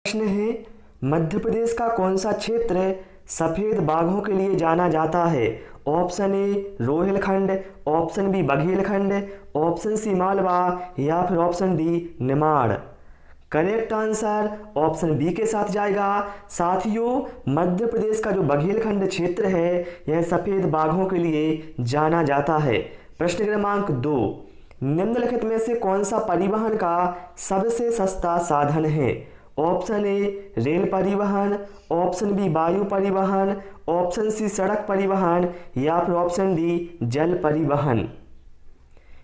प्रश्न है, मध्य प्रदेश का कौन सा क्षेत्र सफेद बाघों के लिए जाना जाता है? Option A Rohilkhand, option B Baghelkhand, option C Malwa या फिर option D Nimar. Correct answer option B के साथ जाएगा। साथियों, मध्य प्रदेश का जो बघेलखंड क्षेत्र है यह सफेद बाघों के लिए जाना जाता है। प्रश्न क्रमांक 2, निम्नलिखित में से कौन सा परिवहन का सबसे सस्ता साधन है? ऑप्शन ए रेल परिवहन, ऑप्शन बी वायु परिवहन, ऑप्शन सी सड़क परिवहन या फिर ऑप्शन डी जल परिवहन।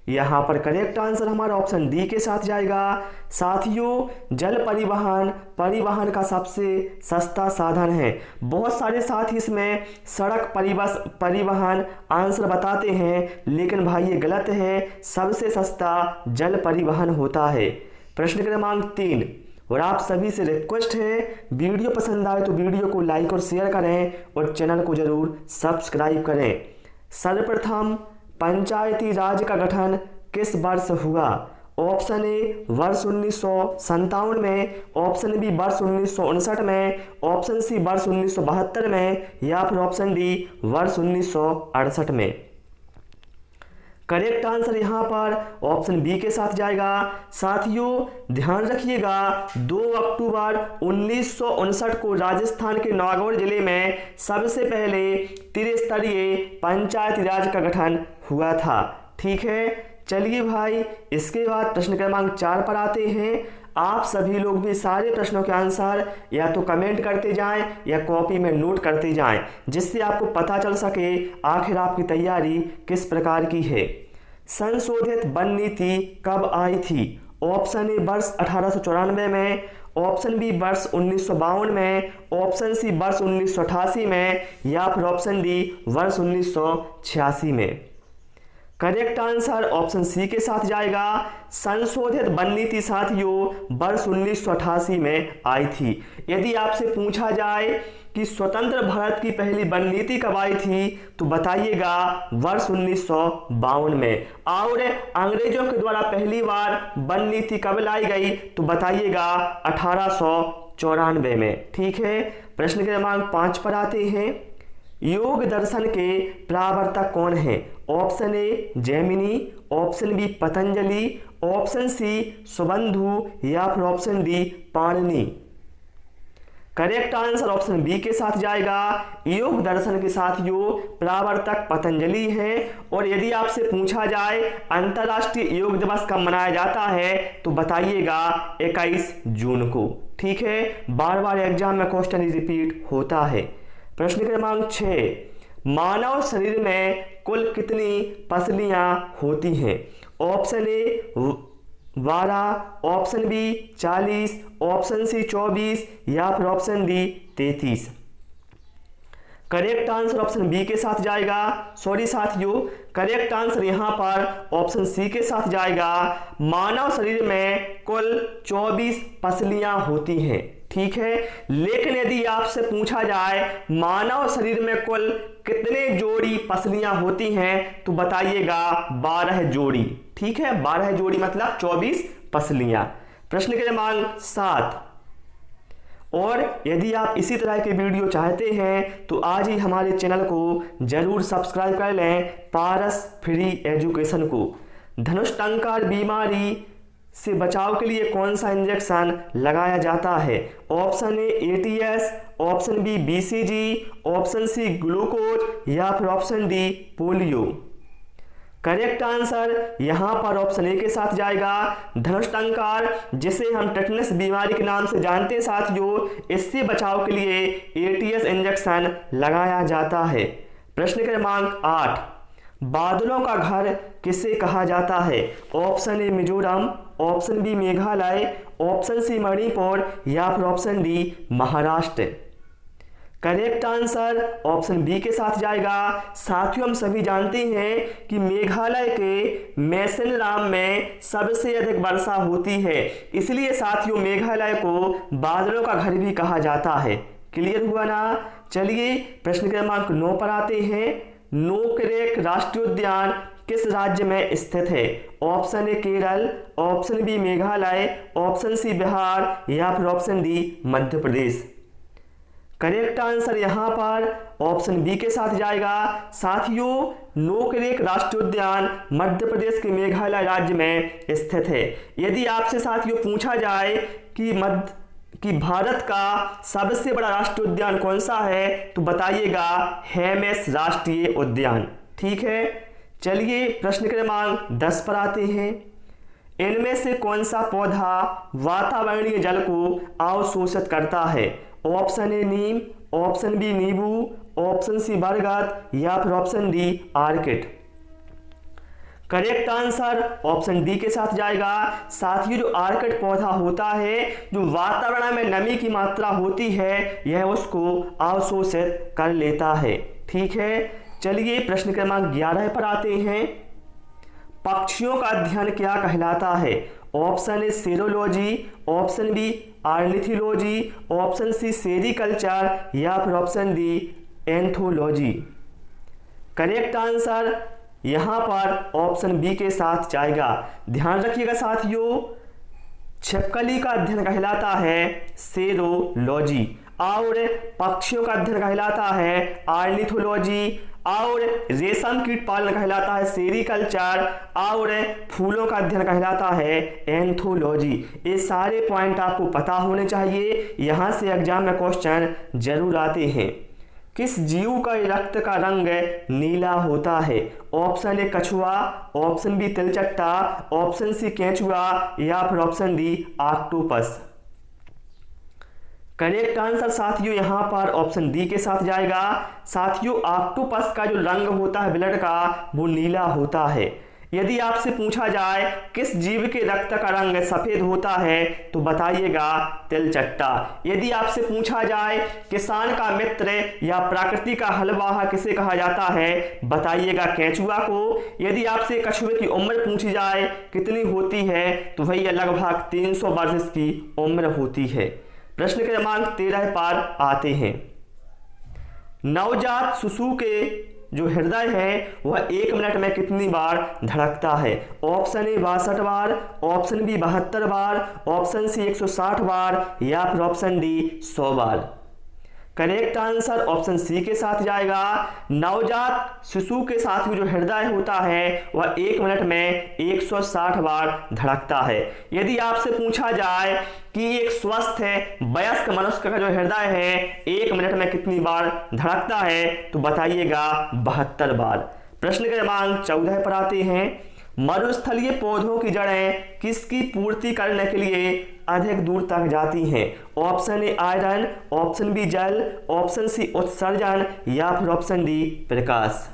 यहाँ पर करेक्ट आंसर हमारा ऑप्शन डी के साथ जाएगा। साथियों, जल परिवहन का सबसे सस्ता साधन है। बहुत सारे साथी इसमें सड़क परिवहन आंसर बताते हैं, लेकिन भाई ये गलत है। सबसे सस्ता जल परिवहन होता है। प्रश्न क्रमांक 3, और आप सभी से रिक्वेस्ट है, वीडियो पसंद आए तो वीडियो को लाइक और शेयर करें और चैनल को जरूर सब्सक्राइब करें। सर्वप्रथम पंचायती राज का गठन किस वर्ष हुआ? ऑप्शन ए वर्ष 1957 में, ऑप्शन बी वर्ष 1959 में, ऑप्शन सी वर्ष 1972 में या फिर ऑप्शन डी वर्ष 1968 में। करेक्ट आंसर यहाँ पर ऑप्शन बी के साथ जाएगा। साथियों, ध्यान रखिएगा, 2 अक्टूबर 1959 को राजस्थान के नागौर जिले में सबसे पहले त्रिस्तरीय पंचायती राज का गठन हुआ था। ठीक है, चलिए भाई, इसके बाद प्रश्न क्रमांक 4 पर आते हैं। आप सभी लोग भी सारे प्रश्नों के आंसर या तो कमेंट करते जाएं या कॉपी में नोट करते जाएं, जिससे आपको पता चल सके आखिर आपकी तैयारी किस प्रकार की है। संशोधित वन नीति कब आई थी? ऑप्शन ए वर्ष 1894 में, ऑप्शन बी वर्ष 1952 में, ऑप्शन सी वर्ष 1988 में या फिर ऑप्शन डी वर्ष 1986 में। करेक्ट आंसर ऑप्शन सी के साथ जाएगा। संशोधित वन नीति साथियों वर्ष 1988 में आई थी। यदि आपसे पूछा जाए कि स्वतंत्र भारत की पहली वन नीति कब आई थी तो बताइएगा वर्ष 1952 में। और अंग्रेजों के द्वारा पहली बार वन नीति कब लाई गई तो बताइएगा 1894 में। ठीक है, प्रश्न क्रमांक 5 पर आते हैं। योग दर्शन के प्रवर्तक कौन है? Option A Jaimini, option B Patanjali, option C Subandhu या फिर option D Panini. Correct answer option B के साथ जाएगा। योग दर्शन के साथियों प्रवर्तक पतंजलि है। और यदि आपसे पूछा जाए अंतर्राष्ट्रीय योग दिवस कब मनाया जाता है तो बताइएगा 21 जून को। ठीक है, बार बार एग्जाम में क्वेश्चन रिपीट होता है। प्रश्न क्रमांक 6, मानव शरीर में कुल कितनी पसलियां होती हैं? Option A 12, option B 40, option C 24 या फिर option D 33। Correct answer option B के साथ जाएगा। सॉरी साथियों, करेक्ट आंसर यहाँ पर ऑप्शन सी के साथ जाएगा। मानव शरीर में कुल 24 पसलियां होती हैं। ठीक है, लेकिन यदि आपसे पूछा जाए मानव शरीर में कुल कितने जोड़ी पसलियां होती हैं तो बताइएगा 12 जोड़ी। ठीक है, 12 जोड़ी मतलब 24 पसलियां। प्रश्न क्रमांक 7, और यदि आप इसी तरह के वीडियो चाहते हैं तो आज ही हमारे चैनल को जरूर सब्सक्राइब कर लें, पारस फ्री एजुकेशन को। धनुष्टंकार बीमारी से बचाव के लिए कौन सा इंजेक्शन लगाया जाता है? Option A ATS, option B BCG, option C glucose या फिर option D polio. Correct answer यहाँ पर ऑप्शन ए के साथ जाएगा। धनुष्टंकार, जिसे हम टेटनस बीमारी के नाम से जानते हैं साथियों, इससे बचाव के लिए ATS इंजेक्शन लगाया जाता है। प्रश्न क्रमांक 8, बादलों का घर किसे कहा जाता है? Option A Mizoram, option B Meghalaya, option C Manipur या फिर option D Maharashtra. Correct answer option B के साथ जाएगा। साथियों, हम सभी जानते हैं कि मेघालय के मैसेनराम में सबसे अधिक वर्षा होती है, इसलिए साथियों मेघालय को बादलों का घर भी कहा जाता है। क्लियर हुआ ना? चलिए प्रश्न क्रमांक 9 पर आते हैं। नोकरेक राष्ट्रीय उद्यान किस राज्य में स्थित है? Option A Kerala, option B Meghalaya, option C Bihar या फिर option D Madhya Pradesh. Correct answer यहाँ पर ऑप्शन बी के साथ जाएगा। साथियों, नोकरेक राष्ट्रीय उद्यान मध्य प्रदेश के मेघालय राज्य में स्थित है। यदि आपसे साथियों पूछा जाए कि भारत का सबसे बड़ा राष्ट्रीय उद्यान कौन सा है, तो बताइएगा हेमेस राष्ट्रीय उद्यान। ठीक है, चलिए प्रश्न क्रमांक 10 पर आते हैं। इनमें से कौन सा पौधा वातावरणीय जल को अवशोषित करता है? ऑप्शन ए नीम, ऑप्शन बी नींबू, ऑप्शन सी बरगद या फिर option D orchid. Correct answer option D के साथ जाएगा। साथियों, जो आर्किड पौधा होता है, जो वातावरण में नमी की मात्रा होती है, यह उसको अवशोषित कर लेता है। ठीक है, चलिए प्रश्न क्रमांक 11 पर आते हैं। पक्षियों का अध्ययन क्या कहलाता है? Option A serology, option B ornithology, option C sericulture या फिर option D anthology. Correct answer यहाँ पर ऑप्शन बी के साथ जाएगा। ध्यान रखिएगा साथियों, छिपकली का अध्ययन कहलाता है सेरोलॉजी और पक्षियों का अध्ययन कहलाता है ऑर्निथोलॉजी और रेशम कीट पालन कहलाता है सेरिकल्चर और फूलों का अध्ययन कहलाता है एंथोलॉजी। ये सारे पॉइंट आपको पता होने चाहिए, यहाँ से एग्जाम में क्वेश्चन जरूर आते हैं। किस जीव का रक्त का रंग नीला होता है? ऑप्शन ए कछुआ, ऑप्शन बी तिलचट्टा, ऑप्शन सी केंचुआ या फिर option D octopus. Correct answer साथियों यहाँ पर ऑप्शन डी के साथ जाएगा। साथियों, ऑक्टोपस का जो रंग होता है ब्लड का, वो नीला होता है। यदि आपसे पूछा जाए किस जीव के रक्त का रंग सफेद होता है, तो बताइएगा तिलचट्टा। यदि आपसे पूछा जाए किसान का मित्र या प्रकृति का हलवाहा किसे कहा जाता है, बताइएगा केंचुआ को। यदि आपसे कछुए की उम्र पूछी जाए कितनी होती है, तो भैया लगभग 300 वर्ष की उम्र होती है। प्रश्न क्रमांक 13 पर आते हैं। नवजात शिशु के जो हृदय है वह 1 मिनट में कितनी बार धड़कता है? ऑप्शन ए 62 बार, ऑप्शन बी 72 बार, ऑप्शन सी 160 बार या फिर ऑप्शन डी 100 बार। करेक्ट आंसर ऑप्शन सी के साथ जाएगा। नवजात शिशु के साथ में जो हृदय होता है वह 1 मिनट में 160 बार धड़कता है। यदि आपसे पूछा जाए कि एक स्वस्थ है वयस्क मनुष्य का जो हृदय है 1 मिनट में कितनी बार धड़कता है, तो बताइएगा 72 बार। प्रश्न क्रमांक 14 पर आते हैं। मरुस्थलीय पौधों की जड़ें किसकी पूर्ति करने के लिए अधिक दूर तक जाती हैं? Option A iron, option B जल, ऑप्शन सी उत्सर्जन या फिर ऑप्शन डी प्रकाश।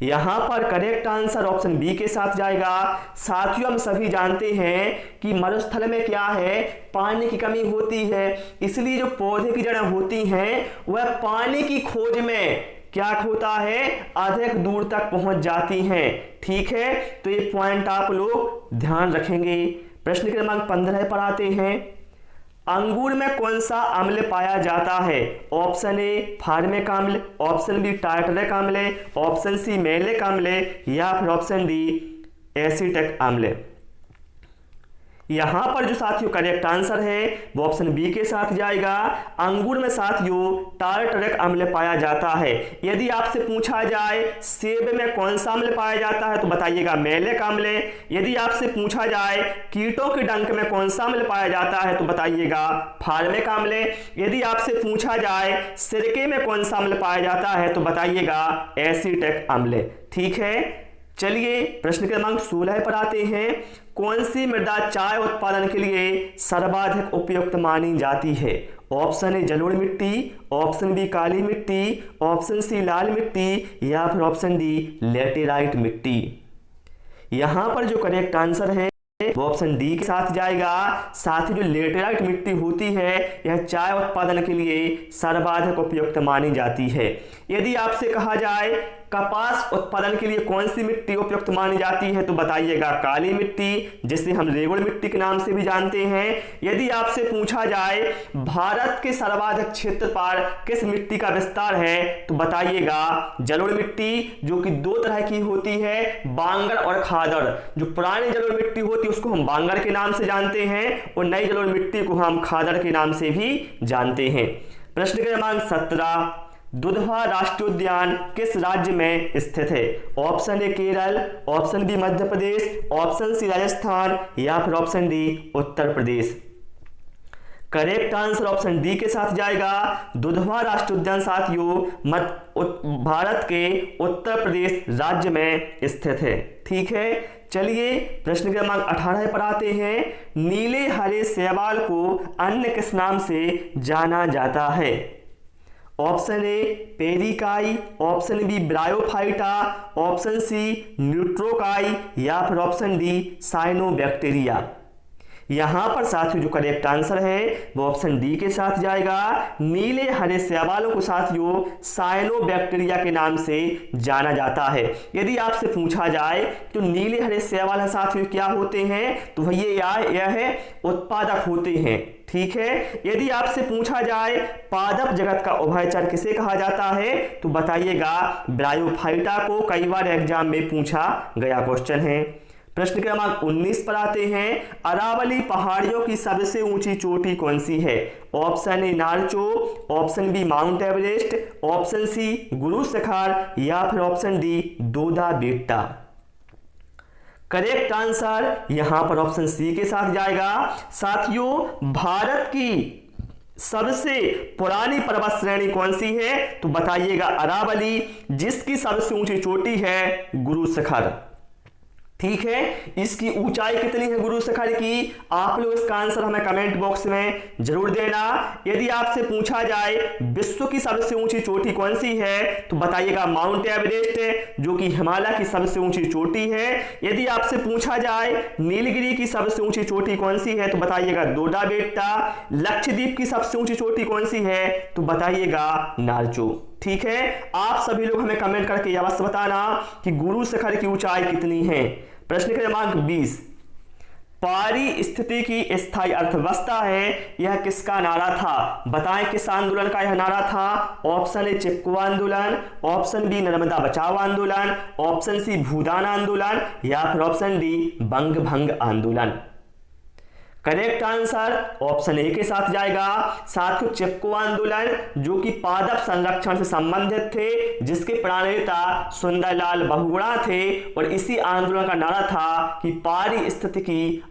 यहाँ पर करेक्ट आंसर ऑप्शन बी के साथ जाएगा। साथियों, हम सभी जानते हैं कि मरुस्थल में क्या है, पानी की कमी होती है, इसलिए जो पौधे की जड़ें होती हैं वह पानी की खोज में क्या होता है, अधिक दूर तक पहुंच जाती हैं। ठीक है, तो ये पॉइंट आप लोग ध्यान रखेंगे। प्रश्न क्रमांक 15 पर आते हैं। अंगूर में कौन सा अम्ल पाया जाता है? ऑप्शन ए फार्मिक अम्ल, ऑप्शन बी टार्टरिक अम्ल, ऑप्शन सी मैलिक अम्ल या फिर ऑप्शन डी एसिटिक अम्ल। यहाँ पर जो साथियों करेक्ट आंसर है वो ऑप्शन बी के साथ जाएगा। अंगूर में साथियों टार्टरिक अम्ल पाया जाता है। यदि आपसे पूछा जाए सेब में कौन सा अम्ल पाया जाता है, तो बताइएगा मैलिक अम्ल। यदि आपसे पूछा जाए कीटों के डंक में कौन सा अम्ल पाया जाता है, तो बताइएगा फार्मिक अम्ल। यदि आपसे पूछा जाए सिरके में कौन सा अम्ल पाया जाता है, तो बताइएगा एसिटिक अम्ल। ठीक है, चलिए प्रश्न क्रमांक 16 पर आते हैं। कौन सी मृदा चाय उत्पादन के लिए सर्वाधिक उपयुक्त मानी जाती है? ऑप्शन ए जलोढ़ मिट्टी, ऑप्शन बी काली मिट्टी, ऑप्शन सी लाल मिट्टी या फिर ऑप्शन डी लेटेराइट मिट्टी। यहाँ पर जो करेक्ट आंसर है वो ऑप्शन डी के साथ जाएगा। साथ ही जो लेटेराइट मिट्टी होती है यह चाय उत्पादन के लिए सर्वाधिक उपयुक्त मानी जाती है। यदि आपसे कहा जाए कपास उत्पादन के लिए कौन सी मिट्टी उपयुक्त मानी जाती है? तो बताइएगा काली मिट्टी, जिसे हम रेगुड़ मिट्टी के नाम से भी जानते हैं। यदि आपसे पूछा जाए भारत के सर्वाधिक क्षेत्र पर किस मिट्टी का विस्तार है? तो बताइएगा जलोढ़ मिट्टी, जो कि दो तरह की होती है, बांगर और खादर। जो पुरानी जलोढ़ मिट्टी होती है उसको हम बांगर के नाम से जानते हैं और नई जलोढ़ मिट्टी को हम खादर के नाम से भी जानते हैं। प्रश्न क्रमांक 17, दुधवा राष्ट्रीय उद्यान किस राज्य में स्थित है? Option A Kerala, option B Madhya Pradesh, option C Rajasthan या फिर option D Uttar Pradesh. Correct answer option D के साथ जाएगा। दुधवा राष्ट्रीय उद्यान साथियों भारत के उत्तर प्रदेश राज्य में स्थित है। ठीक है, चलिए प्रश्न क्रमांक 18 पर आते हैं। नीले हरे शैवाल को अन्य किस नाम से जाना जाता है? ऑप्शन ए पेरिकाई, option B bryophyta, option C न्यूट्रोकाई या फिर ऑप्शन डी साइनोबैक्टीरिया। यहां पर साथियों जो करेक्ट आंसर है वो ऑप्शन डी के साथ जाएगा। नीले हरे शैवालों को साथियों साइनोबैक्टीरिया के नाम से जाना जाता है। यदि आपसे पूछा जाए तो नीले हरे शैवाल साथियों क्या होते हैं, तो यह उत्पादक होते हैं। ठीक है, यदि आपसे पूछा जाए पादप जगत का उभयचर किसे कहा जाता है, तो बताइएगा ब्रायोफाइटा को। कई बार एग्जाम में पूछा गया क्वेश्चन है। प्रश्न क्रमांक 19 पर आते हैं। अरावली पहाड़ियों की सबसे ऊंची चोटी कौन सी है? ऑप्शन ए नारचो, option B mount Everest, option C Guru Shikhar या फिर option D Doddabetta. Correct answer यहां पर ऑप्शन सी के साथ जाएगा। साथियों भारत की सबसे पुरानी पर्वत श्रेणी कौन सी है? तो बताइएगा अरावली, जिसकी सबसे ऊंची चोटी है गुरु शिखर। ठीक है, इसकी ऊंचाई कितनी है गुरु शिखर की? आप लोग इसका आंसर हमें कमेंट बॉक्स में जरूर देना। यदि आपसे पूछा जाए विश्व की सबसे ऊंची चोटी कौन सी है, तो बताइएगा माउंट एवरेस्ट, जो कि हिमालय की सबसे ऊंची चोटी है। यदि आपसे पूछा जाए नीलगिरी की सबसे ऊंची चोटी कौन सी है, तो बताइएगा दोडा बेट्टा। लक्षद्वीप की सबसे ऊंची चोटी कौन सी है, तो बताइएगा नारचो। ठीक है, आप सभी लोग हमें कमेंट करके अवश्य बताना कि गुरु शिखर की ऊंचाई कितनी है। प्रश्न क्रमांक 20, पारी स्थिति की स्थायी अर्थव्यवस्था है, यह किसका नारा था? बताएं किस आंदोलन का यह नारा था? ऑप्शन ए चिपको आंदोलन, ऑप्शन बी नर्मदा बचाओ आंदोलन, ऑप्शन सी भूदान आंदोलन या फिर ऑप्शन डी बंग भंग आंदोलन। करेक्ट आंसर ऑप्शन ए के साथ जाएगा। साथियों चिपको आंदोलन, जो कि पादप संरक्षण से संबंधित थे, जिसके प्रणेता सुंदरलाल बहुगुणा थे, और इसी आंदोलन का नारा था कि पारी स्थिति की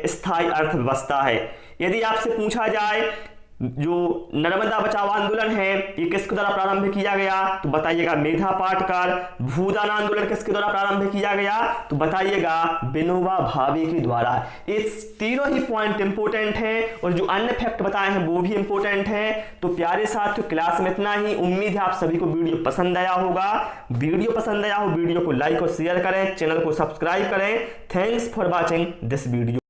स्थायी अर्थव्यवस्था है। यदि आपसे पूछा जाए जो नर्मदा बचाओ आंदोलन है ये किसके द्वारा प्रारंभ किया गया, तो बताइएगा मेधा पाटकर। भूदान आंदोलन किसके द्वारा प्रारंभ किया गया, तो बताइएगा विनोबा भावे के द्वारा। इस तीनों ही पॉइंट इंपोर्टेंट हैं और जो अन्य फैक्ट बताए हैं वो भी इंपोर्टेंट हैं। तो प्यारे साथियों क्लास में इतना ही। उम्मीद है आप सभी को वीडियो पसंद आया होगा। वीडियो पसंद आया हो वीडियो को लाइक और शेयर करें, चैनल को सब्सक्राइब करें। Thanks for watching this video.